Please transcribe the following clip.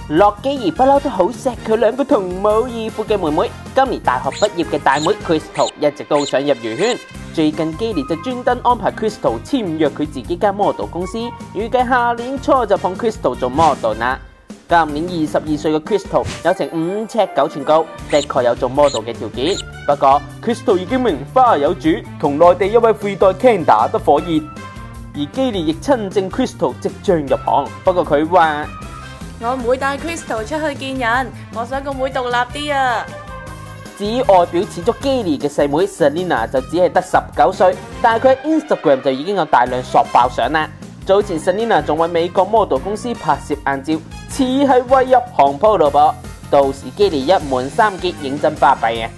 洛基兒不嬲都好錫佢兩個同母異父嘅妹妹，今年大學畢業嘅大妹 Crystal 一直都好想入娛圈。最近基連就專登安排 Crystal 簽約佢自己間 model 公司，預計下年初就捧 Crystal 做 model 啦。今年22歲嘅 Crystal 有成5尺9寸高，的確有做 model 嘅條件。不過 Crystal 已經名花有主，同內地一位富二代 Ken 打得火熱，而基連亦親證 Crystal 即將入行。不過佢話：我唔會帶 Crystal 出去見人，我想個妹獨立啲啊！至於外表似足基連嘅細妹 Selena 就只係得19歲，但係佢喺 Instagram 就已經有大量索爆相啦。早前 Selena 仲為美國 model 公司拍攝硬照，似係為入行鋪路噃。到時基連一門三傑，認真巴閉啊！